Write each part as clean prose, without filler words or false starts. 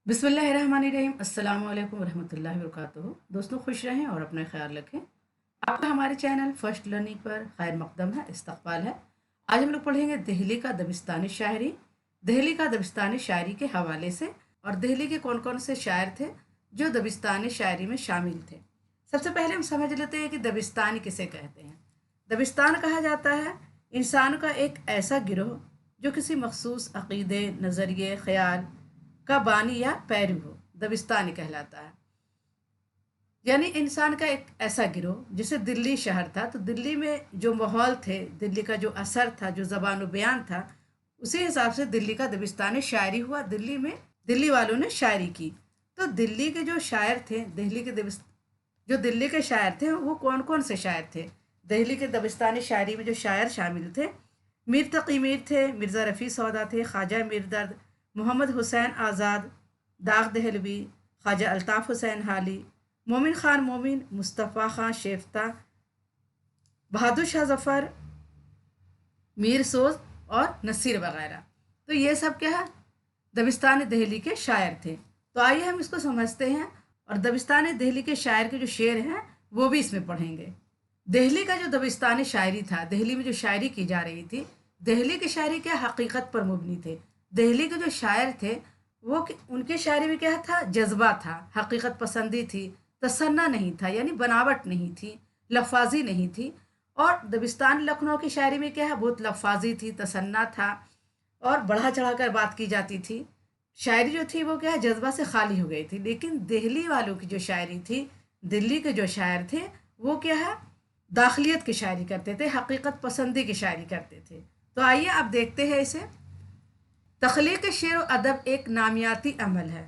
बिस्मिल्लाहिर्रहमानिर्रहीम अस्सलाम वालेकुम रहमतुल्लाहि व बरकातुहू। दोस्तों खुश रहें और अपना ख्याल रखें। आपका हमारे चैनल फर्स्ट लर्निंग पर खैर मकदम है, इस्तकबाल है। आज हम लोग पढ़ेंगे दिल्ली का दबिस्तानी शायरी। दिल्ली का दबिस्तानी शायरी के हवाले से और दिल्ली के कौन कौन से शायर थे जो दबिस्तानी शायरी में शामिल थे। सबसे पहले हम समझ लेते हैं कि दबिस्तानी किसे कहते हैं। दबिस्तान कहा जाता है इंसान का एक ऐसा गिरोह जो किसी मखसूस अकीदे, नज़रिए, ख्याल का बानी या पैरवी हो, दबिस्तानी कहलाता है। यानी इंसान का एक ऐसा गिरोह, जैसे दिल्ली शहर था तो दिल्ली में जो माहौल थे, दिल्ली का जो असर था, जो ज़बान बयान था, उसी हिसाब से दिल्ली का दबिस्तानी शायरी हुआ। दिल्ली में दिल्ली वालों ने शायरी की। तो दिल्ली के जो शायर थे, जो दिल्ली के शायर थे वो कौन कौन से शायर थे। दिल्ली के दबिस्तानी शायरी में जो शायर शामिल थे, मीर तकी मीर थे, मिर्ज़ा रफ़ी सौदा थे, ख्वाजा मीर दर्द, मोहम्मद हुसैन आज़ाद, दाग दहलवी, ख्वाजा अल्ताफ़ हुसैन हाली, मोमिन ख़ान मोमिन, मुस्तफ़ा ख़ान शेफ्ता, बहादुर शाह ज़फ़र, मीर सोज और नसीर वगैरह। तो ये सब क्या है, दबिस्तान दिल्ली के शायर थे। तो आइए हम इसको समझते हैं और दबिस्तान दिल्ली के शायर के जो शेर हैं वो भी इसमें पढ़ेंगे। दिल्ली का जो दबिस्तानी शायरी था, दिल्ली में जो शायरी की जा रही थी, दिल्ली की शायरी क्या हकीकत पर मुबनी थे। दिल्ली के जो शायर थे वो उनके शायरी में क्या था, जज्बा था, हकीकत पसंदी थी, तसन्ना नहीं था, यानी बनावट नहीं थी, लफाजी नहीं थी। और दबिस्तान लखनऊ की शायरी में क्या है, बहुत लफाजी थी, तसन्ना था और बढ़ा चढ़ा कर बात की जाती थी। शायरी जो थी वो क्या है, जज्बा से खाली हो गई थी। लेकिन दिल्ली वालों की जो शायरी थी, दिल्ली के जो शायर थे वो क्या है, दाखिलियत की शायरी करते थे, हकीकत पसंदी की शायरी करते थे। तो आइए अब देखते हैं इसे। तख्लीक शेर व अदब एक नामियाती अमल है।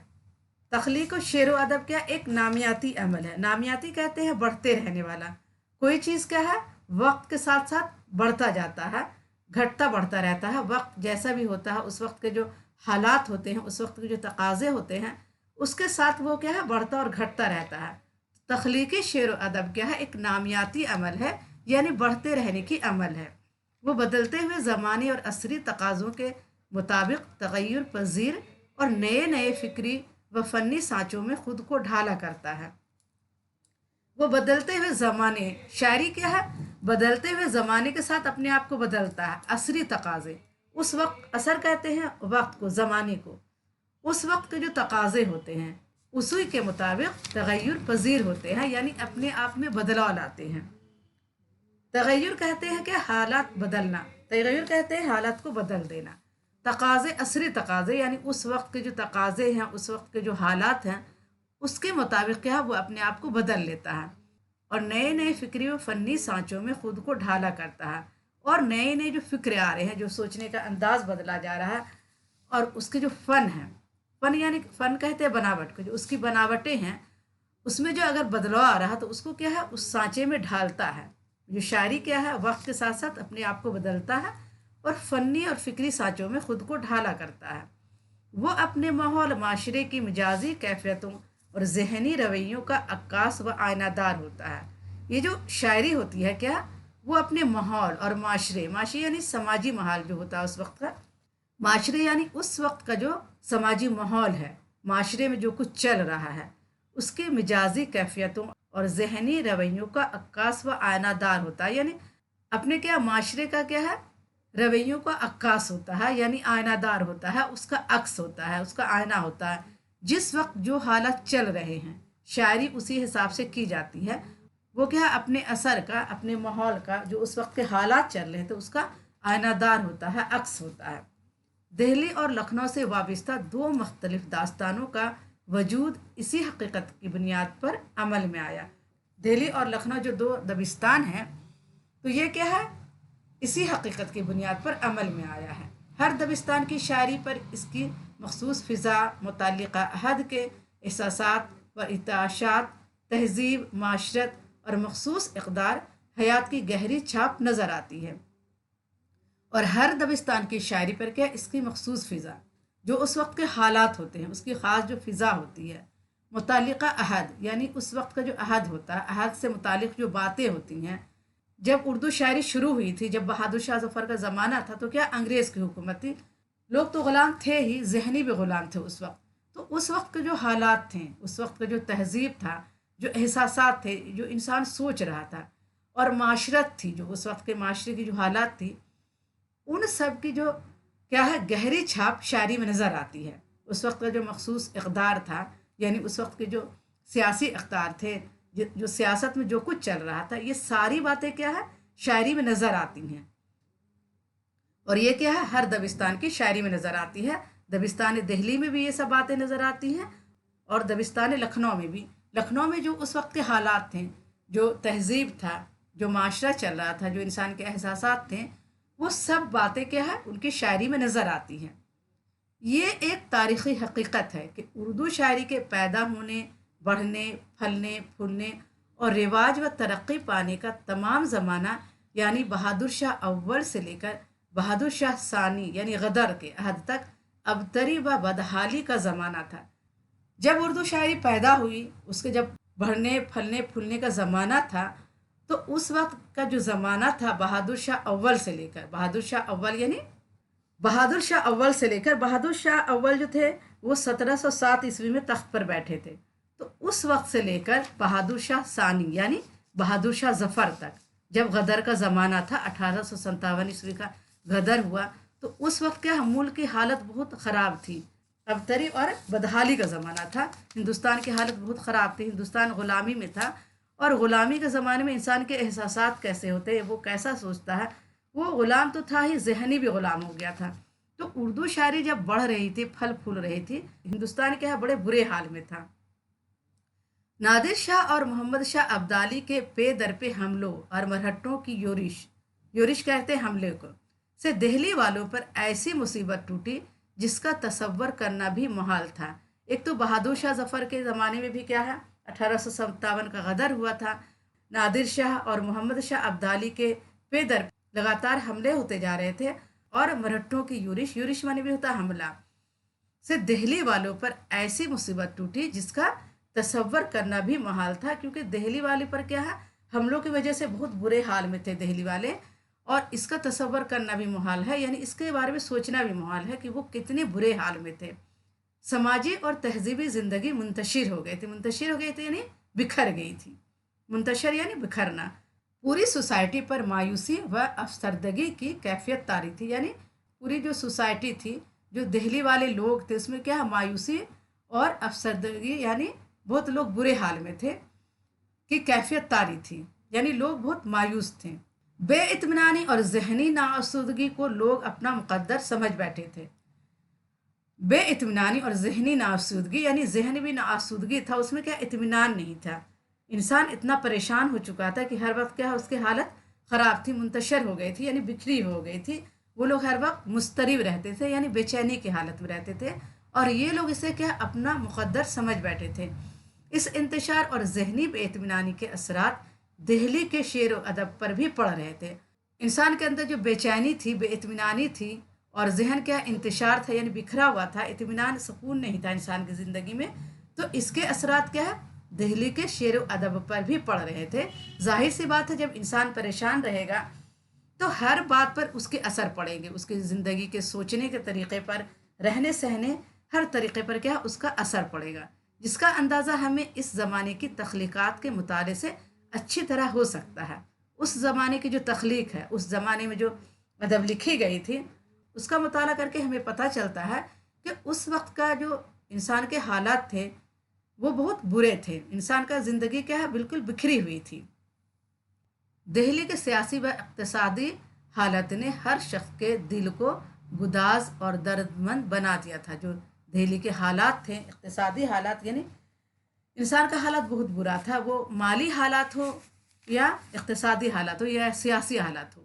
तख्लीक शेर व अदब क्या, एक नामियाती अमल है। नामियाती कहते हैं बढ़ते रहने वाला। कोई चीज़ क्या है, वक्त के साथ साथ बढ़ता जाता है, घटता बढ़ता रहता है। वक्त जैसा भी होता है, उस वक्त के जो हालात होते हैं, उस वक्त के जो तकाजे होते हैं, उसके साथ वो क्या है, बढ़ता और घटता रहता है। तख्लीकी शेर व अदब क्या है, एक नामियाती अमल है, यानी बढ़ते रहने की अमल है। वो बदलते हुए ज़माने और असरी तकाज़ों के मुताबिक तगय्युर पजीर और नए नए फिक्री व फ़नी सांचों में खुद को ढाला करता है। वो बदलते हुए ज़माने, शायरी क्या है, बदलते हुए ज़माने के साथ अपने आप को बदलता है। असरी तकाजे, उस वक्त, असर कहते हैं वक्त को, ज़माने को, उस वक्त के जो तकाजे होते हैं उसी के मुताबिक तगय्युर पजीर होते हैं, यानी अपने आप में बदलाव लाते हैं। तगय्युर कहते हैं कि हालात बदलना, तगय्युर कहते हैं हालात को बदल देना। तकाजे, असरी तकाजे, यानी उस वक्त के जो तकाजे हैं, उस वक्त के जो हालात हैं, उसके मुताबिक क्या है, वो अपने आप को बदल लेता है और नए नए फिक्री व फ़नी सांचों में खुद को ढाला करता है। और नए नए जो फिक्र आ रहे हैं, जो सोचने का अंदाज बदला जा रहा है, और उसके जो फ़न है, फ़न यानी फ़न कहते हैं बनावट को, जो उसकी बनावटें हैं उसमें जो अगर बदलाव आ रहा तो उसको क्या है, उस सांचे में ढालता है। जो शायरी क्या है, वक्त के साथ साथ अपने आप को बदलता है और फ़नी और फ़िक्री सांचों में खुद को ढाला करता है। वो अपने माहौल, माशरे की मिजाजी कैफियतों और जहनी रवैयों का अक्कास व आयनादार होता है। ये जो शायरी होती है क्या, वो अपने माहौल और माशरे, माशरे यानी समाजी माहौल जो होता है उस वक्त का, माशरे यानी उस वक्त का जो समाजी माहौल है, माशरे में जो कुछ चल रहा है, उसके मिजाजी कैफियतों और जहनी रवैयों का अक्कास व आयनादार होता है। यानी अपने क्या, माशरे का क्या है, रवैयों का अक्कास होता है, यानी आयनादार होता है, उसका अक्स होता है, उसका आयना होता है। जिस वक्त जो हालात चल रहे हैं, शायरी उसी हिसाब से की जाती है। वो क्या है, अपने असर का, अपने माहौल का, जो उस वक्त के हालात चल रहे हैं तो उसका आयनादार होता है, अक्स होता है। दिल्ली और लखनऊ से वाबस्ता दो मुख्तलिफ दास्तानों का वजूद इसी हकीकत की बुनियाद पर अमल में आया। दिल्ली और लखनऊ जो दो दबिस्तान हैं, तो ये क्या है, इसी हकीकत की बुनियाद पर अमल में आया है। हर दबिस्तान की शायरी पर इसकी मखसूस फ़िज़ा, मुतल्लिक़ा अहद के एहसासात व इताशात, तहज़ीब, माशरत और मखसूस इक़दार हयात की गहरी छाप नज़र आती है। और हर दबिस्तान की शायरी पर क्या, इसकी मखसूस फ़िज़ा, जो उस वक्त के हालात होते हैं, उसकी ख़ास जो फ़िज़ा होती है। मुतल्लिक़ा अहद यानी उस वक्त का जो अहद होता है, अहद से मुतालिक जो बातें होती हैं। जब उर्दू शायरी शुरू हुई थी, जब बहादुर शाह ज़फ़र का ज़माना था, तो क्या अंग्रेज़ की हुकूमत थी। लोग तो ग़ुलाम थे ही, जहनी भी ग़ुलाम थे उस वक्त। تو اس वक्त के जो हालात थे, उस वक्त का जो तहज़ीब था, जो एहसासात थे, जो इंसान सोच रहा था, और माशरत थी, जो उस वक्त के माशरे की जो हालात थी, उन सब की जो क्या है गहरी छाप शायरी में नज़र आती है। उस वक्त का जो मखसूस इक़दार था, यानी उस वक्त के जो सियासी इक़दार थे, जो सियासत में जो कुछ चल रहा था, ये सारी बातें क्या है शायरी में नज़र आती हैं। और ये क्या है हर दबिस्तान की शायरी में नज़र आती है। दबिस्तान दिल्ली में भी ये सब बातें नज़र आती हैं, और दबिस्तान लखनऊ में भी। लखनऊ में जो उस वक्त के हालात थे, जो तहज़ीब था, जो माशरा चल रहा था, जो इंसान के एहसासात थे, वो सब बातें क्या है उनकी शायरी में नज़र आती हैं। ये एक तारीख़ी हकीकत है कि उर्दू शायरी के पैदा होने, बढ़ने, फलने, फूलने और रिवाज व तरक्की पाने का तमाम ज़माना, यानी बहादुर शाह अव्वल से लेकर बहादुर शाह सानी यानी गदर के अहद तक अबतरी व बदहाली का ज़माना था। जब उर्दू शायरी पैदा हुई, उसके जब बढ़ने, फलने, फूलने का ज़माना था, तो उस वक्त का जो ज़माना था बहादुर शाह अव्वल से लेकर बहादुर शाह अव्वल यानी बहादुर शाह अव्वल से लेकर बहादुर शाह अव्वल जो थे वो 1707 ईस्वी में तख्त पर बैठे थे। तो उस वक्त से लेकर बहादुर शाह सानी यानी बहादुर शाह जफ़र तक, जब गदर का ज़माना था, 1857 ईस्वी का गदर हुआ, तो उस वक्त क्या मुल्क की हालत बहुत ख़राब थी। अबतरी और बदहाली का ज़माना था। हिंदुस्तान की हालत बहुत ख़राब थी। हिंदुस्तान ग़ुलामी में था, और ग़ुलामी के ज़माने में इंसान के एहसासात कैसे होते हैं, वो कैसा सोचता है, वो ग़ुलाम तो था ही, ज़हनी भी ग़ुलाम हो गया था। तो उर्दू शायरी जब बढ़ रही थी, फल फूल रही थी, हिंदुस्तान के यहाँ बड़े बुरे हाल में था। नादिर शाह और मोहम्मद शाह अब्दाली के पे दर पे हमलों और मरहट्टों की योरिश, योरिश कहते हैं हमले को, से दिल्ली वालों पर ऐसी मुसीबत टूटी जिसका तसव्वुर करना भी मुहाल था। एक तो बहादुर शाह जफ़र के ज़माने में भी क्या है 1857 का गदर हुआ था। नादिर शाह और मोहम्मद शाह अब्दाली के पे दर लगातार हमले होते जा रहे थे, और मरहट्टों की यूरिश, यूरिश माने भी होता हमला, से दिल्ली वालों पर ऐसी मुसीबत टूटी जिसका तसव्वुर करना भी मुहाल था। क्योंकि दिल्ली वाले पर क्या है हमलों की वजह से बहुत बुरे हाल में थे दिल्ली वाले, और इसका तसव्वुर करना भी मुहाल है, यानी इसके बारे में सोचना भी मुहाल है कि वो कितने बुरे हाल में थे। समाजी और तहजीबी ज़िंदगी मुंतशिर हो गई थी। मुंतशिर हो गई थी यानी बिखर गई थी। मुंतशिर यानी बिखरना। पूरी सोसाइटी पर मायूसी व अफसरदगी की कैफियत तारी थी, यानी पूरी जो सोसाइटी थी, जो दिल्ली वाले लोग थे, उसमें क्या मायूसी और अफसरदगी यानी बहुत लोग बुरे हाल में थे की कैफियत तारी थी, यानी लोग बहुत मायूस थे। बेइत्मीनानी और जहनी नाआसुदगी को लोग अपना मुकद्दर समझ बैठे थे। बेइत्मीनानी और जहनी नाआसुदगी यानी जहनी भी नाआसुदगी था, उसमें क्या इत्मीनान नहीं था। इंसान इतना परेशान हो चुका था कि हर वक्त क्या उसकी हालत ख़राब थी, मुंतशर हो गई थी, यानी बिखरी हो गई थी। वो लोग हर वक्त मुस्तरिब रहते थे, यानी बेचैनी की हालत में रहते थे, और ये लोग इसे क्या अपना मुकद्दर समझ बैठे थे। इस इंतशार और जहनी बेइत्मीनानी के असरात दिल्ली के शेर व अदब पर भी पड़ रहे थे। इंसान के अंदर जो बेचैनी थी, बेइत्मीनानी थी, और जहन क्या इंतशार था, यानी बिखरा हुआ था, इत्मीनान सुकून नहीं था इंसान की ज़िंदगी में, तो इसके असरात क्या है दिल्ली के शेर व अदब पर भी पड़ रहे थे। जाहिर सी बात है, जब इंसान परेशान रहेगा तो हर बात पर उसके असर पड़ेंगे, उसकी ज़िंदगी के सोचने के तरीक़े पर, रहने सहने हर तरीक़े पर क्या उसका असर पड़ेगा, जिसका अंदाज़ा हमें इस ज़माने की तख्लीक़ात के मुताले से अच्छी तरह हो सकता है। उस ज़माने की जो तख्लीक है, उस ज़माने में जो अदब लिखी गई थी, उसका मुताला करके हमें पता चलता है कि उस वक्त का जो इंसान के हालात थे वो बहुत बुरे थे। इंसान का ज़िंदगी क्या है बिल्कुल बिखरी हुई थी। दिल्ली के सियासी व इक़्तिसादी हालत ने हर शख्स के दिल को गुदाज और दर्दमंद बना दिया था। जो दिल्ली के हालात थे, इक़्तिसादी हालात, यानी इंसान का हालत बहुत बुरा था। वो माली हालात हो या इक़्तिसादी हालात हो या सियासी हालात हो,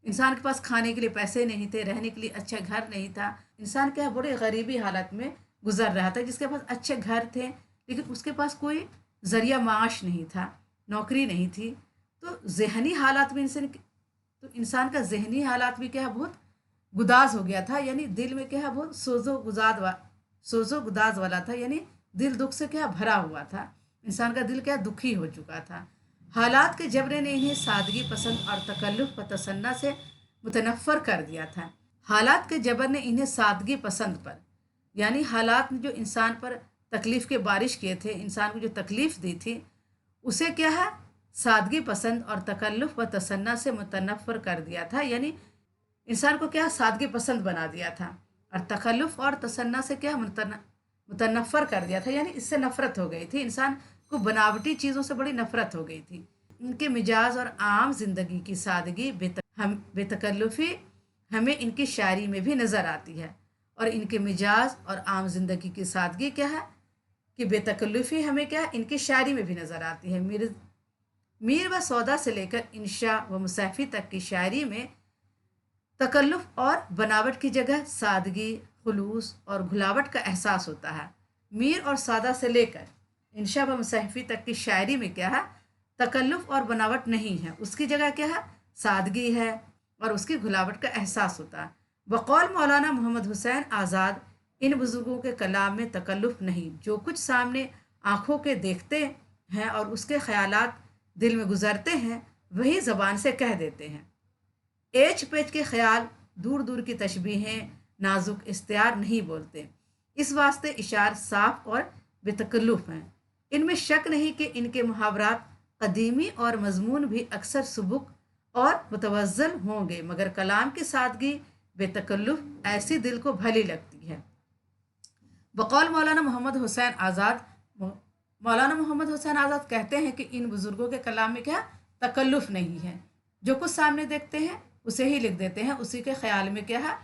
इंसान के पास खाने के लिए पैसे नहीं थे, रहने के लिए अच्छा घर नहीं था। इंसान क्या बड़े गरीबी हालत में गुजर रहा था। जिसके पास अच्छे घर थे लेकिन उसके पास कोई ज़रिया माश नहीं था, नौकरी नहीं थी, तो ज़हनी हालात में इंसान का ज़हनी हालात भी क्या बहुत गुदाज हो गया था, यानी दिल में क्या बहुत सोजो गुदाज वाला था, यानी दिल दुख से क्या भरा हुआ था। इंसान का दिल क्या दुखी हो चुका था। हालात के जबरे ने इन्हें सादगी पसंद और तकल्लुफ़ व तसन्ना से मुतनफ़र कर दिया था। हालात के जबर ने इन्हें सादगी पसंद पर यानी हालात ने जो इंसान पर तकलीफ़ के बारिश किए थे, इंसान को जो तकलीफ़ दी थी, उसे क्या है, सादगी पसंद और तकल्लुफ़ व तसन्ना से मुतनफ़र कर दिया था। यानी इंसान को क्या, सादगी पसंद बना दिया था, और तकल्लुफ़ और तसन्ना से क्या, मुतनफ़र कर दिया था, यानी इससे नफ़रत हो गई थी। इंसान को बनावटी चीज़ों से बड़ी नफ़रत हो गई थी। इनके मिजाज और आम जिंदगी की सादगी बेतकल्लुफ़ी हमें इनकी शायरी में भी नज़र आती है। और इनके मिजाज और आम जिंदगी की सादगी क्या है कि बेतकल्लुफ़ी हमें क्या, इनकी शायरी में भी नज़र आती है। मीर व सौदा से लेकर इंशा व मुसहफ़ी तक की शायरी में तकल्लुफ़ और बनावट की जगह सादगी, खुलूस और घुलावट का एहसास होता है। मीर और सादा से लेकर इंशा व मुसहफ़ी तक की शायरी में क्या है, तकल्लुफ़ और बनावट नहीं है, उसकी जगह क्या है, सादगी है और उसकी घुलावट का एहसास होता है। बकौल मौलाना मोहम्मद हुसैन आज़ाद, इन बुज़ुर्गों के कलाम में तकल्लुफ़ नहीं, जो कुछ सामने आँखों के देखते हैं और उसके ख़यालात दिल में गुज़रते हैं, वही ज़बान से कह देते हैं। एच पेच के ख्याल, दूर दूर की तशबीहें, नाजुक इख्तियार नहीं बोलते। इस वास्ते इशार साफ और बेतकल्लुफ़ हैं। इनमें शक नहीं कि इनके मुहावरात कदीमी और मजमून भी अक्सर सुबुक और मुतवज़्ज़ल होंगे, मगर कलाम की सादगी बेतकल्लुफ़ ऐसी दिल को भली लगती है। बकौल मौलाना मोहम्मद हुसैन आज़ाद, मौलाना मोहम्मद हुसैन आज़ाद कहते हैं कि इन बुज़ुर्गों के कलाम में क्या, तकल्लुफ़ नहीं है। जो कुछ सामने देखते हैं उसे ही लिख देते हैं, उसी के ख्याल में क्या है,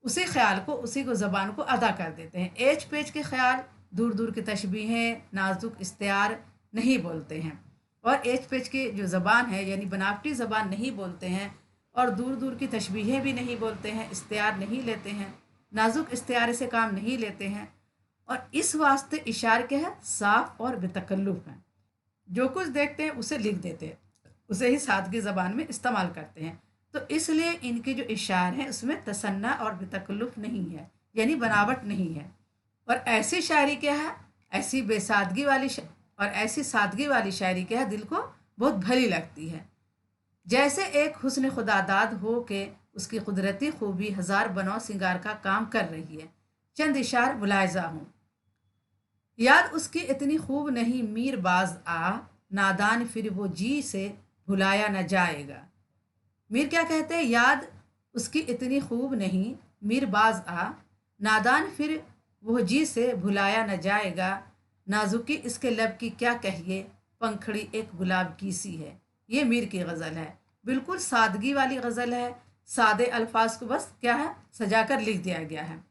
उसी ख्याल को, उसी को ज़बान को अदा कर देते हैं। एच पेच के ख्याल, दूर दूर की तशबीहें, नाजुक इख्तियार नहीं बोलते हैं। और एच पेच की जो ज़बान है, यानी बनावटी ज़बान नहीं बोलते हैं, और दूर दूर की तशबीहें भी नहीं बोलते हैं, इख्तियार नहीं लेते हैं, नाजुक इख्तियार से काम नहीं लेते हैं। और इस वास्ते इशार क्या है, साफ और बेतकल्लुफ़ है। जो कुछ देखते हैं उसे लिख देते हैं, उसे ही सादगी ज़बान में इस्तेमाल करते हैं। तो इसलिए इनके जो इशार हैं उसमें तसन्ना और बेतकल्लुफ़ नहीं है, यानी बनावट नहीं है। और ऐसी शायरी क्या है, ऐसी बेसादगी वाली और ऐसी सादगी वाली शायरी क्या है, दिल को बहुत भली लगती है। जैसे एक हुस्न खुदादाद हो के उसकी कुदरती खूबी हज़ार बनौ सिंगार का काम कर रही है, चंद इशार मुलायजा हूँ। याद उसकी इतनी खूब नहीं मीर बाज आ, नादान फिर वो जी से भुलाया न जाएगा। मीर क्या कहते हैं, याद उसकी इतनी खूब नहीं मीर बाज आ, नादान फिर वो जी से भुलाया न जाएगा। नाजुकी इसके लब की क्या कहिए, पंखड़ी एक गुलाब की सी है। ये मीर की गज़ल है, बिल्कुल सादगी वाली गज़ल है। सादे अल्फाज को बस क्या है, सजा कर लिख दिया गया है।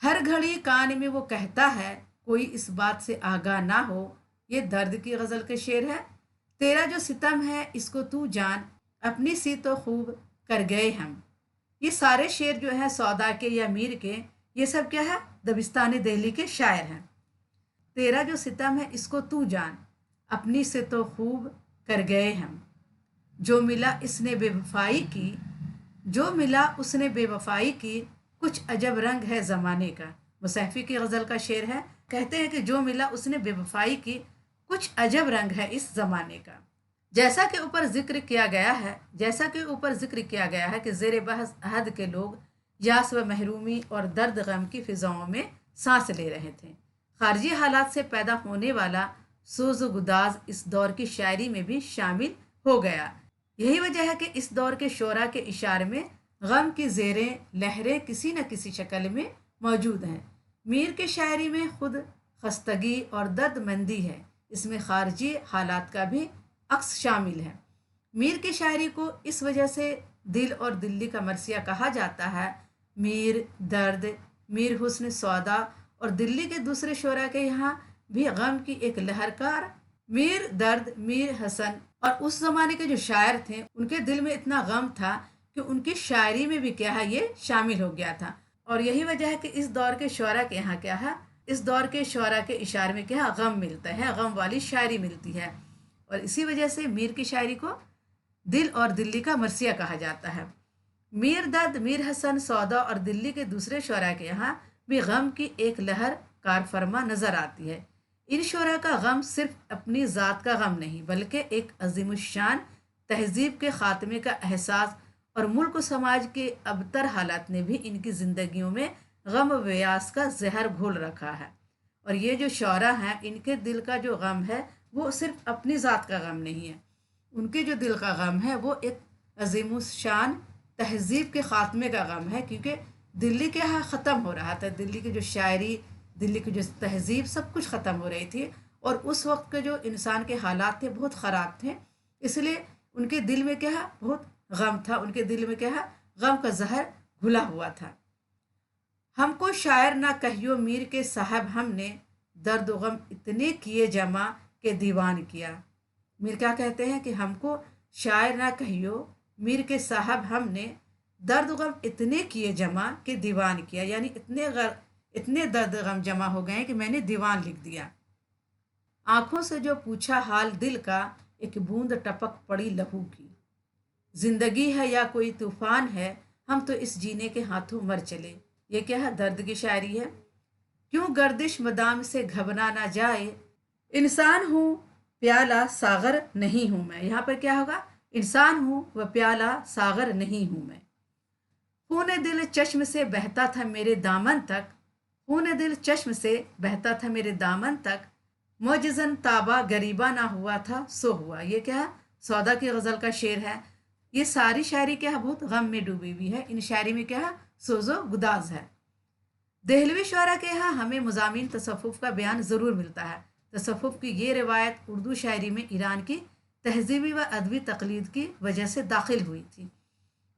हर घड़ी कान में वो कहता है, कोई इस बात से आगाह ना हो। ये दर्द की गज़ल के शेर है। तेरा जो सितम है इसको तू जान, अपनी सी तो खूब कर गए हम। ये सारे शेर जो है सौदा के या मीर के, ये सब क्या है, दबिस्तानी दिल्ली के शायर हैं। तेरा जो सितम है इसको तू जान, अपनी से तो खूब कर गए हम। जो मिला इसने बेवफाई की, जो मिला उसने बेवफाई की, कुछ अजब रंग है ज़माने का। मुसहफ़ी की गज़ल का शेर है, कहते हैं कि जो मिला उसने बेवफाई की, कुछ अजब रंग है इस ज़माने का। जैसा कि ऊपर जिक्र किया गया है, जैसा कि ऊपर जिक्र किया गया है कि ज़ेर बहस अहद के लोग यास व महरूमी और दर्द गम की फ़िज़ाओं में सांस ले रहे थे। खारजी हालात से पैदा होने वाला सोज़ गुदाज इस दौर की शायरी में भी शामिल हो गया। यही वजह है कि इस दौर के शोरा के इशारे में गम की ज़ेरें, लहरें किसी न किसी शक्ल में मौजूद हैं। मीर की शायरी में खुद खस्तगी और दर्दमंदी है, इसमें खारजी हालात का भी अक्स शामिल है। मीर की शायरी को इस वजह से दिल और दिल्ली का मरसिया कहा जाता है। मीर दर्द, मीर हुस्न सौदा और दिल्ली के दूसरे शोरा के यहाँ भी गम की एक लहरकार मीर दर्द, मीर हसन और उस ज़माने के जो शायर थे उनके दिल में इतना गम था कि उनकी शायरी में भी क्या है, ये शामिल हो गया था। और यही वजह है कि इस दौर के शोरा के यहाँ क्या है, इस दौर के शोरा के इशारे में क्या है, गम मिलता है, गम वाली शायरी मिलती है। और इसी वजह से मीर की शायरी को दिल और दिल्ली का मरसिया कहा जाता है। मीर दर्द, मीर हसन, सौदा और दिल्ली के दूसरे शोरा के यहाँ भी गम की एक लहर कार फरमा नज़र आती है। इन शोरा का गम सिर्फ अपनी ज़ात का गम नहीं, बल्कि एक अजीमुशान तहजीब के ख़ात्मे का एहसास और मुल्क व समाज के अबतर हालात ने भी इनकी ज़िंदगियों में गम व्यास का जहर घोल रखा है। और ये जो शौरा हैं इनके दिल का जो गम है वो सिर्फ अपनी ज़ात का गम नहीं है, उनके जो दिल का गम है वो एक अजीमुशान तहजीब के ख़ात्मे का गम है। क्योंकि दिल्ली के यहाँ ख़त्म हो रहा था, दिल्ली की जो शायरी, दिल्ली की जो तहजीब, सब कुछ ख़त्म हो रही थी। और उस वक्त के जो इंसान के हालात थे बहुत ख़राब थे, इसलिए उनके दिल में क्या है बहुत गम था, उनके दिल में क्या है गम का जहर घुला हुआ था। हमको शायर ना कहियो मीर के साहब, हमने दर्द व गम इतने किए जमा के दीवान किया। मीर क्या कहते हैं कि हमको शायर ना कहियो मीर के साहब, हमने दर्द व गम इतने किए जमा के दीवान किया। यानी इतने दर्द गम जमा हो गए कि मैंने दीवान लिख दिया। आंखों से जो पूछा हाल दिल का, एक बूंद टपक पड़ी लहू की। जिंदगी है या कोई तूफान है, हम तो इस जीने के हाथों मर चले। ये क्या है, दर्द की शायरी है। क्यों गर्दिश मदाम से घबरा ना जाए, इंसान हूँ प्याला सागर नहीं हूँ मैं। यहाँ पर क्या होगा, इंसान हूँ वह प्याला सागर नहीं हूँ मैं। खून दिल चश्म से बहता था मेरे दामन तक, खून दिल चश्म से बहता था मेरे दामन तक, मोजज़न ताबा गरीबा ना हुआ था सो हुआ। ये क्या है, सौदा की गज़ल का शेर है। ये सारी शायरी क्या है बहुत गम में डूबी हुई है। इन शायरी में क्या है सोजो गुदाज है। देहलवी शुरा के यहाँ हमें मज़ामीन तसव्वुफ़ का बयान ज़रूर मिलता है। तसव्वुफ़ की ये रिवायत उर्दू शायरी में ईरान की तहजीबी व अदबी तकलीद की वजह से दाखिल हुई थी।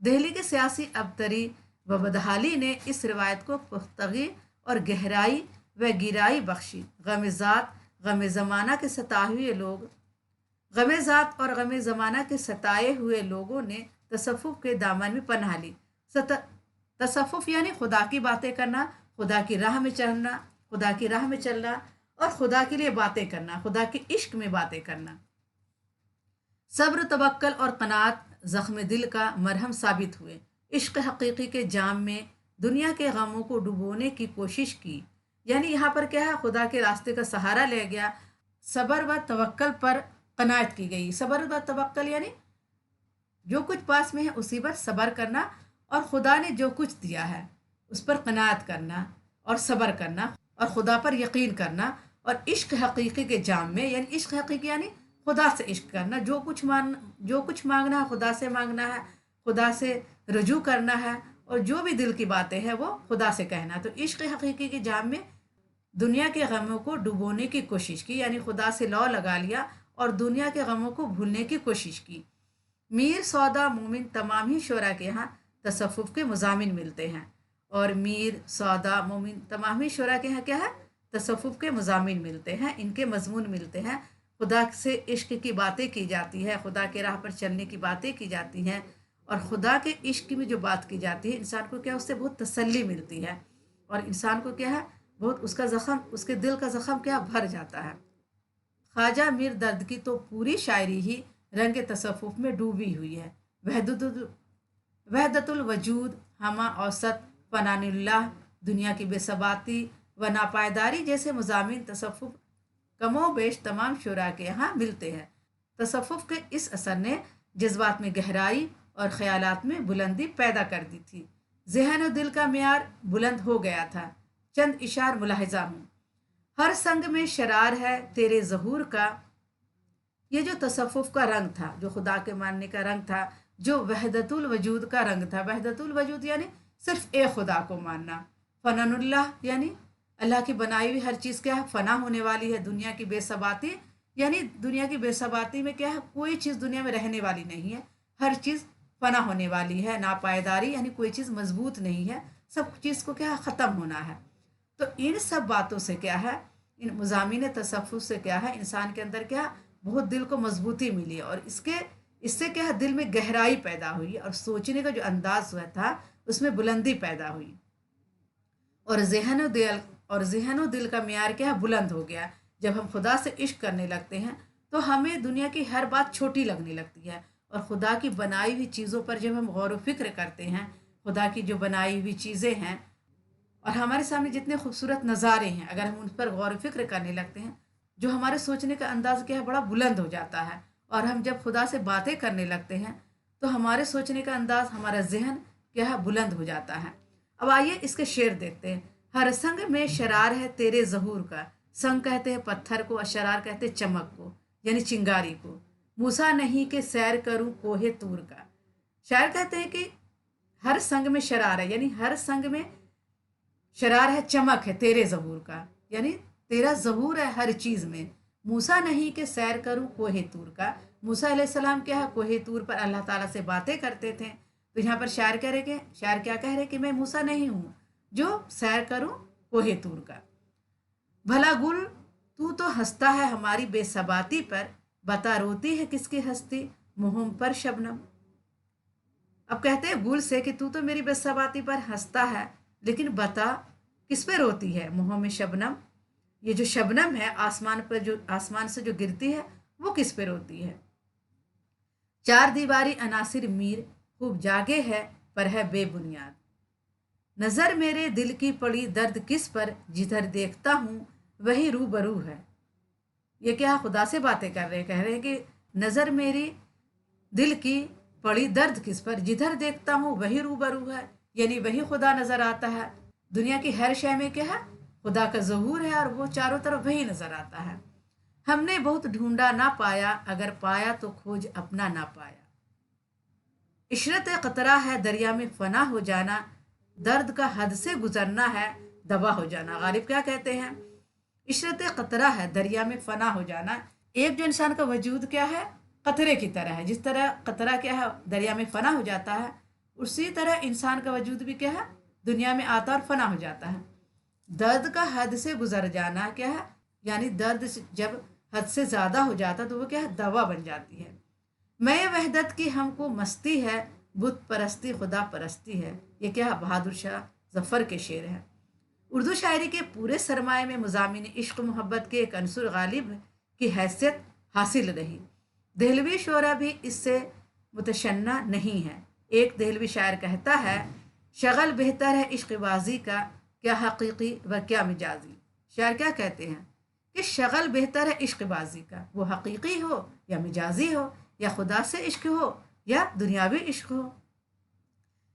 दहली के सियासी अबतरी व बदहाली ने इस रिवायत को पुख्तगी और गहराई व गिराई बख्शी। गम ज़ात गम ज़माना के सताए हुए लोग, गम ज़ात और गम ज़माना के सताए हुए लोगों ने तसव्वुफ़ के दामन में पनाह ली। तसव्वुफ़ यानी खुदा की बातें करना, खुदा की राह में चलना, खुदा की राह में चलना और खुदा के लिए बातें करना, खुदा के इश्क में बातें करना। सब्र, तवक्कल और कनात ज़ख्म दिल का मरहम साबित हुए। इश्क हकीकी के जाम में दुनिया के गमों को डुबोने की कोशिश की। यानी यहाँ पर क्या है, खुदा के रास्ते का सहारा लिया गया। सब्र व तवक्कल पर कनात की गई। सब्र व तवक्कल यानी जो कुछ पास में है उसी पर सब्र करना, और खुदा ने जो कुछ दिया है उस पर कनात करना और सब्र करना और खुदा पर यकीन करना। और इश्क हकीकी के जाम में, यानी इश्क हकीकी यानी खुदा से इश्क करना, जो कुछ मांगना है खुदा से मांगना है, खुदा से रजू करना है, और जो भी दिल की बातें हैं वो खुदा से कहना। तो इश्क हकीकी के जाम में दुनिया के गमों को डुबोने की कोशिश की, यानी खुदा से लौ लगा लिया और दुनिया के गमों को भूलने की कोशिश की। मीर सौदा मोमिन तमाम ही शोरा के यहाँ तसव्वुफ़ के मज़ामिन मिलते हैं। और मीर सौदा मोमिन तमाम ही शोरा के यहाँ क्या है, तसव्वुफ़ के मज़ामिन मिलते हैं, इनके मजमून मिलते हैं। खुदा से इश्क की बातें की जाती है, खुदा के राह पर चलने की बातें की जाती हैं, और खुदा के इश्क में जो बात की जाती है इंसान को क्या उससे बहुत तसल्ली मिलती है, और इंसान को क्या है बहुत उसका ज़ख़म, उसके दिल का ज़ख़म क्या भर जाता है। ख्वाजा मीर दर्द की तो पूरी शायरी ही रंग तसव्वुफ़ में डूबी हुई है। वहदतुल वजूद, हमा औसत, फनानुल्लाह, दुनिया की बेसबाती व नापायदारी जैसे मज़ामीन तसव्वुफ़ कमो बेश तमाम शुरा के यहाँ मिलते हैं। तसव्वुफ़ के इस असर ने जज्बात में गहराई और ख़यालात में बुलंदी पैदा कर दी थी। ज़हन और दिल का मेयार बुलंद हो गया था। चंद इशार मुलाहिज़ा हूँ। हर संग में शरार है तेरे ज़हूर का। ये जो तसव्वुफ़ का रंग था, जो खुदा के मानने का रंग था, जो वहदतुल वजूद का रंग था। वहदतुल वजूद यानी सिर्फ एक खुदा को मानना। फनानुल्लाह यानी अल्लाह की बनाई हुई हर चीज़ क्या है फ़ना होने वाली है। दुनिया की बेसबाती यानी दुनिया की बेसबाती में क्या है, कोई चीज़ दुनिया में रहने वाली नहीं है, हर चीज़ फ़ना होने वाली है। नापायदारी यानी कोई चीज़ मजबूत नहीं है, सब चीज़ को क्या है ख़त्म होना है। तो इन सब बातों से क्या है, इन मज़ामीन तसव्वुफ़ से क्या है, इंसान के अंदर क्या बहुत दिल को मजबूती मिली, और इससे क्या है दिल में गहराई पैदा हुई, और सोचने का जो अंदाज हुआ था उसमें बुलंदी पैदा हुई, और जहन व दिल का मेयार क्या है बुलंद हो गया। जब हम खुदा से इश्क करने लगते हैं तो हमें दुनिया की हर बात छोटी लगने लगती है, और खुदा की बनाई हुई चीज़ों पर जब हम गौर व फिक्र करते हैं, खुदा की जो बनाई हुई चीज़ें हैं और हमारे सामने जितने खूबसूरत नज़ारे हैं, अगर हम उन पर गौर व फिक्र करने लगते हैं, जो हमारे सोचने का अंदाज़ क्या है बड़ा बुलंद हो जाता है। और हम जब खुदा से बातें करने लगते हैं तो हमारे सोचने का अंदाज़, हमारा जहन क्या है बुलंद हो जाता है। अब आइए इसके शेर देखते हैं। हर संग में शरार है तेरे ज़हूर का, संग कहते हैं पत्थर को और शरार कहते हैं चमक को यानी चिंगारी को। मूसा नहीं कि सैर करूं कोहे तूर का। शायर कहते हैं कि हर संग में शरार है, यानी हर संग में शरार है, चमक है तेरे ज़हूर का, यानी तेरा ज़हूर है हर चीज़ में। मूसा नहीं कि सैर करूं कोहे तूर का। मूसा अलैहिस्सलाम क्या है, कोहे तूर पर अल्लाह ताला से बातें करते थे। तो यहाँ पर शायर क्या कह रहे कि मैं मूसा नहीं हूँ जो सैर करूं कोहे तूर का। भला गुल तू तो हंसता है हमारी बेसबाती पर, बता रोती है किसकी हस्ती मुहम पर शबनम। अब कहते हैं गुल से कि तू तो मेरी बेसबाती पर हंसता है, लेकिन बता किस पे रोती है मुँह में शबनम। ये जो शबनम है आसमान से जो गिरती है वो किस पे रोती है। चार दीवारी अनासिर मीर खूब जागे है पर है बेबुनियाद। नजर मेरे दिल की पड़ी दर्द किस पर, जिधर देखता हूँ वही रूबरू है। ये क्या खुदा से बातें कर रहे हैं, कह रहे हैं कि नजर मेरी दिल की पड़ी दर्द किस पर, जिधर देखता हूँ वही रूबरू है, यानी वही खुदा नजर आता है। दुनिया की हर शय में क्या है, खुदा का ज़हूर है और वो चारों तरफ वही नजर आता है। हमने बहुत ढूंढा ना पाया, अगर पाया तो खोज अपना ना पाया। इशरत कतरा है दरिया में फना हो जाना, दर्द का हद से गुजरना है दबा हो जाना। गालिब क्या कहते हैं, इशरत कतरा है दरिया में फना हो जाना। एक जो इंसान का वजूद क्या है, कतरे की तरह है। जिस तरह कतरा क्या है दरिया में फना हो जाता है, उसी तरह इंसान का वजूद भी क्या है, दुनिया में आता और फना हो जाता है। दर्द का हद से गुजर जाना क्या है, यानी दर्द जब हद से ज़्यादा हो जाता तो वो क्या है, दवा बन जाती है। मैं वहदत की हमको मस्ती है, बुत परस्ती खुदा परस्ती है। ये क्या है, बहादुर शाह जफ़र के शेर हैं। उर्दू शायरी के पूरे सरमाए में मुज़ामिन इश्क मोहब्बत के एक अंसुर गालिब की हैसियत हासिल रही। दहलवी शोरा भी इससे मुतशन्ना नहीं है। एक दहलवी शायर कहता है, शगल बेहतर है इश्कबाजी का, क्या हकीकी व क्या मिजाजी। शायर क्या कहते हैं कि शगल बेहतर है इश्कबाजी का, वो हकीकी हो या मिजाजी हो, या खुदा से इश्क हो या दुनियावी इश्क हो।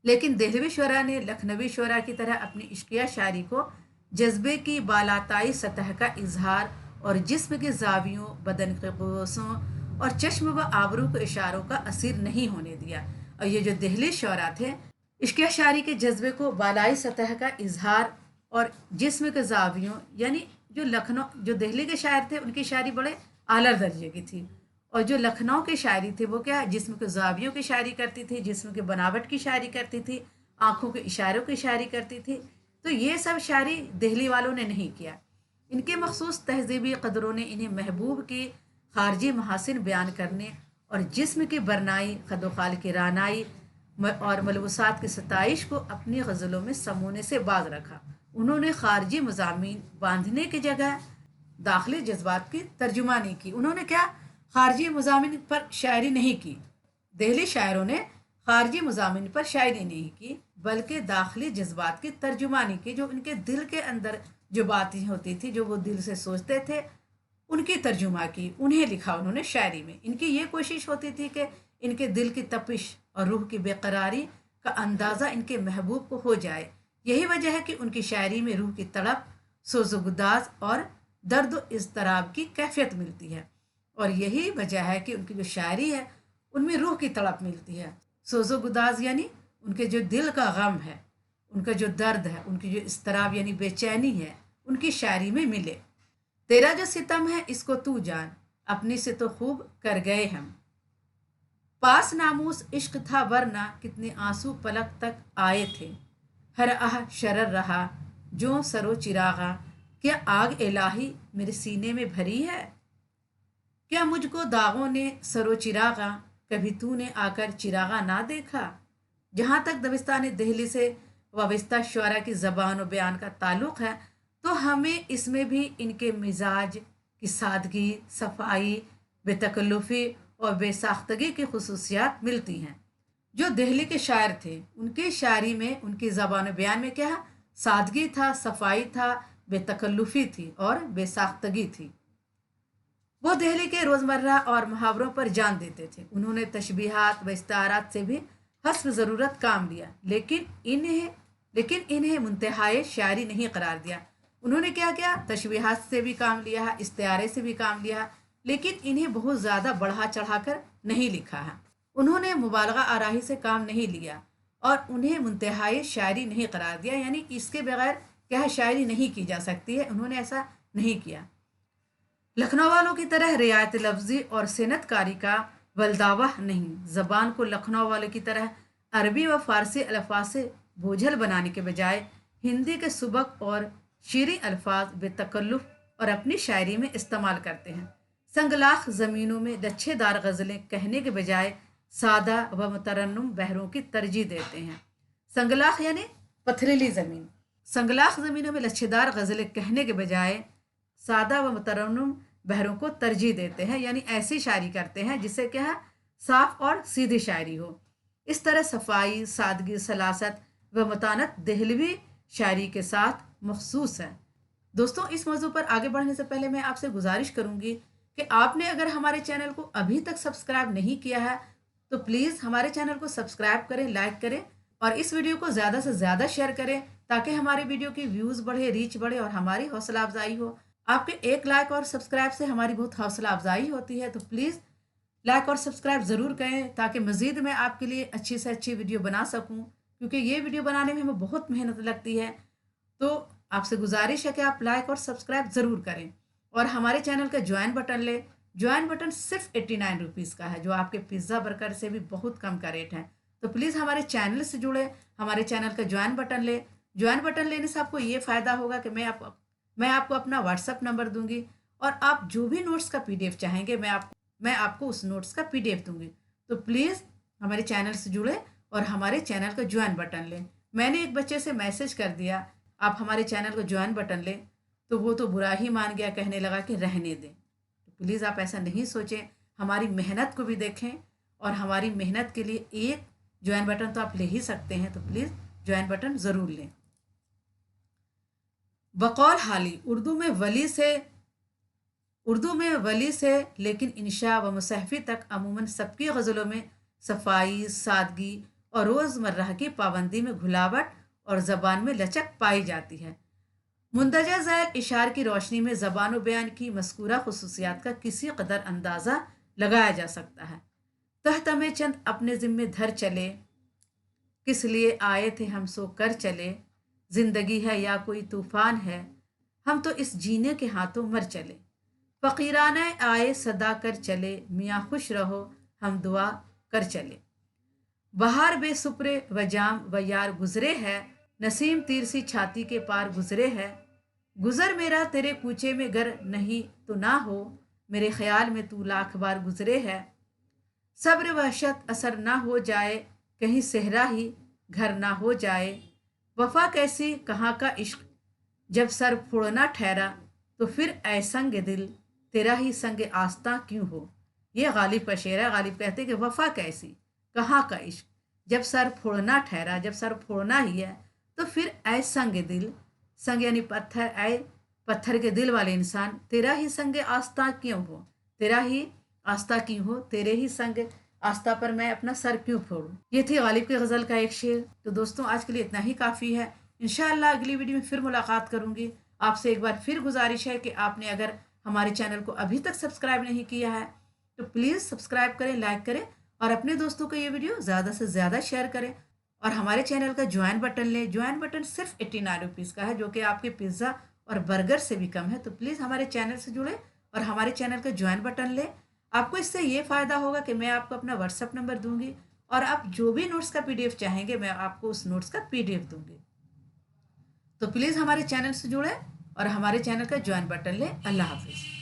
लेकिन देहलवी शोरा ने लखनवी शोरा की तरह अपनी इश्किया शायरी को जज्बे की बालाताई सतह का इजहार और जिस्म के जावियों, बदन के क़ुवसों और चश्म व आबरू के इशारों का असीर नहीं होने दिया। और ये जो देहली शोरा थे, इश्किया शायरी के जज्बे को बालाई सतह का इजहार और जिस्म के जावियों, यानी जो दिल्ली के शायर थे उनकी शायरी बड़े आला दर्जे की थी, और जो लखनऊ के शायरी थे वो क्या, जिस्म के जावियों की शायरी करती थी, जिस्म के बनावट की शायरी करती थी, आंखों के इशारों की शायरी करती थी। तो ये सब शायरी दिल्ली वालों ने नहीं किया। इनके मखसूस तहजीबी कदरों ने इन्हें महबूब की खारजी महासिन बयान करने और जिस्म की बरनाई, खदोखाल की रानाई और मलबूसात की सताइश को अपनी गज़लों में समूने से बाज रखा। उन्होंने खारजी मज़ामीन बांधने की जगह दाखिली जज्बात की तर्जुमानी की। उन्होंने क्या, खारजी मज़ामीन पर शायरी नहीं की। दिल्ली शायरों ने खारजी मज़ामीन पर शायरी नहीं की, बल्कि दाखिली जज्बात की तर्जुमानी की। जो उनके दिल के अंदर जो बातें होती थी, जो वो दिल से सोचते थे, उनकी तर्जुमा की, उन्हें लिखा उन्होंने शायरी में। इनकी ये कोशिश होती थी कि इनके दिल की तपिश और रूह की बेकरारी का अंदाज़ा इनके महबूब को हो जाए। यही वजह है कि उनकी शायरी में रूह की तड़प, सोज़ोगुदाज और दर्द व इज़्तिराब की कैफियत मिलती है। और यही वजह है कि उनकी जो शायरी है उनमें रूह की तड़प मिलती है। सोज़ोगुदाज यानी उनके जो दिल का गम है, उनका जो दर्द है, उनकी जो इज़्तिराब यानी बेचैनी है, उनकी शायरी में मिले। तेरा जो सितम है इसको तू जान, अपनी से तो खूब कर गए हम। पास नामूस इश्क था वरना कितने आंसू पलक तक आए थे। हर आह शरर रहा जो सरो चिरागा, क्या आग इलाही मेरे सीने में भरी है। क्या मुझको दागों ने सरो चिरागा, कभी तूने आकर चिरागा ना देखा। जहाँ तक दबिस्तान दिल्ली से वाबस्ता शुअरा की ज़बान और बयान का ताल्लुक़ है, तो हमें इसमें भी इनके मिजाज की सादगी, सफाई, बेतकल्लुफ़ी और बेसाख्तगी की खसूसियात मिलती हैं। जो दिल्ली के शायर थे उनकी शायरी में, उनकी ज़बान बयान में क्या सादगी था, सफाई था, बेतकल्लुफ़ी थी और बेसाख्तगी थी। वो दिल्ली के रोज़मर्रा और मुहावरों पर जान देते थे। उन्होंने तशबीहात व इस्तारात से भी हस्ब ज़रूरत काम लिया, लेकिन इन्हें मुंतहाए शायरी नहीं करार दिया। उन्होंने क्या किया, तशबीहात से भी काम लिया, इस्तिआरे से भी काम लिया, लेकिन इन्हें बहुत ज़्यादा बढ़ा चढ़ाकर नहीं लिखा है। उन्होंने मुबालगा आराही से काम नहीं लिया और उन्हें मुंतहाए शायरी नहीं करार दिया, यानी इसके बगैर क्या है, शायरी नहीं की जा सकती है। उन्होंने ऐसा नहीं किया। लखनऊ वालों की तरह रियायत लफ्ज़ी और सनतकारी का बलदावा नहीं, ज़बान को लखनऊ वालों की तरह अरबी व फ़ारसी अल्फाज से बोझल बनाने के बजाय हिंदी के सुबक और शीरी अल्फाज बेतकल्लुफ़ और अपनी शायरी में इस्तेमाल करते हैं। संगलाख ज़मीनों में लच्छेदार गज़लें कहने के बजाय सादा व मुतरन्नुम बहरों की तरजीह देते हैं। संगलाख यानी पथरीली ज़मीन। संगलाख ज़मीनों में लच्छेदार गज़लें कहने के बजाय सादा व मुतरन्नुम बहरों को तरजीह देते हैं, यानी ऐसी शायरी करते हैं जिससे क्या है, साफ और सीधी शायरी हो। इस तरह सफाई, सादगी, सलासत व मतानत दहलवी शायरी के साथ मखसूस है। दोस्तों, इस मौजू पर आगे बढ़ने से पहले मैं आपसे गुजारिश करूंगी कि आपने अगर हमारे चैनल को अभी तक सब्सक्राइब नहीं किया है तो प्लीज़ हमारे चैनल को सब्सक्राइब करें, लाइक करें और इस वीडियो को ज़्यादा से ज़्यादा शेयर करें ताकि हमारे वीडियो की व्यूज़ बढ़े, रीच बढ़े और हमारी हौसला अफजाई हो। आपके एक लाइक और सब्सक्राइब से हमारी बहुत हौसला अफजाई होती है, तो प्लीज़ लाइक और सब्सक्राइब ज़रूर करें ताकि मज़ीद मैं आपके लिए अच्छी से अच्छी वीडियो बना सकूं, क्योंकि ये वीडियो बनाने में हमें बहुत मेहनत लगती है। तो आपसे गुजारिश है कि आप लाइक और सब्सक्राइब ज़रूर करें और हमारे चैनल का ज्वाइन बटन ले। ज्वाइन बटन सिर्फ 89 रुपीज़ का है, जो आपके पिज़्ज़ा बर्गर से भी बहुत कम का रेट है। तो प्लीज़ हमारे चैनल से जुड़े, हमारे चैनल का ज्वाइन बटन ले। ज्वाइन बटन लेने से आपको ये फ़ायदा होगा कि मैं आपको अपना व्हाट्सअप नंबर दूंगी और आप जो भी नोट्स का PDF चाहेंगे मैं आपको उस नोट्स का PDF दूंगी। तो प्लीज़ हमारे चैनल से जुड़े और हमारे चैनल का ज्वाइन बटन लें। मैंने एक बच्चे से मैसेज कर दिया, आप हमारे चैनल को ज्वाइन बटन लें, तो वो तो बुरा ही मान गया, कहने लगा कि रहने दें। तो प्लीज़ आप ऐसा नहीं सोचें, हमारी मेहनत को भी देखें और हमारी मेहनत के लिए एक ज्वाइन बटन तो आप ले ही सकते हैं, तो प्लीज़ ज्वाइन बटन ज़रूर लें। बकौल हाली उर्दू में वली से लेकिन इंशा व मुसहफ़ी तक अमूमन सबकी गज़लों में सफाई, सादगी और रोज़मर्रा की पाबंदी में घुलावट और ज़बान में लचक पाई जाती है। मुंदरजा ज़ैल इशार की रोशनी में ज़बान व बयान की मज़कूरा खुसूसियात का किसी कदर अंदाज़ा लगाया जा सकता है। तहत में चंद अपने ज़िम्मे धर चले, किस लिए आए थे हम सो कर चले, जिंदगी है या कोई तूफान है, हम तो इस जीने के हाथों मर चले। फ़कीराना आए सदा कर चले, मियाँ खुश रहो हम दुआ कर चले। बहार बेसुप्रे व जाम व यार गुजरे है, नसीम तीर सी छाती के पार गुजरे है। गुजर मेरा तेरे कूचे में गर नहीं तो ना हो, मेरे ख्याल में तू लाख बार गुजरे है। सब्र वहशत असर ना हो जाए, कहीं सहरा ही घर ना हो जाए। वफा कैसी कहाँ का इश्क, जब सर फोड़ना ठहरा, तो फिर ऐ संग दिल तेरा ही संग आस्था क्यों हो। ये गालिब का शेर है। गालिब कहते हैं कि वफा कैसी कहाँ का इश्क, जब सर फोड़ना ठहरा, जब सर फोड़ना ही है, तो फिर ऐ संग दिल, संग यानी पत्थर, ऐ पत्थर के दिल वाले इंसान, तेरा ही संग आस्था क्यों हो, तेरा ही आस्था क्यों हो, तेरे ही संग आस्था पर मैं अपना सर क्यों फोड़ूं। ये थी गालिब की गज़ल का एक शेर। तो दोस्तों, आज के लिए इतना ही काफ़ी है। इंशाअल्लाह अगली वीडियो में फिर मुलाकात करूंगी। आपसे एक बार फिर गुजारिश है कि आपने अगर हमारे चैनल को अभी तक सब्सक्राइब नहीं किया है तो प्लीज़ सब्सक्राइब करें, लाइक करें और अपने दोस्तों को ये वीडियो ज़्यादा से ज़्यादा शेयर करें और हमारे चैनल का ज्वाइन बटन लें। ज्वाइन बटन सिर्फ 89 रुपीज़ का है, जो कि आपके पिज़्ज़ा और बर्गर से भी कम है। तो प्लीज़ हमारे चैनल से जुड़े और हमारे चैनल का ज्वाइन बटन लें। आपको इससे ये फ़ायदा होगा कि मैं आपको अपना व्हाट्सअप नंबर दूंगी और आप जो भी नोट्स का PDF चाहेंगे मैं आपको उस नोट्स का PDF दूंगी। तो प्लीज़ हमारे चैनल से जुड़े और हमारे चैनल का ज्वाइन बटन लें। अल्लाह हाफिज़।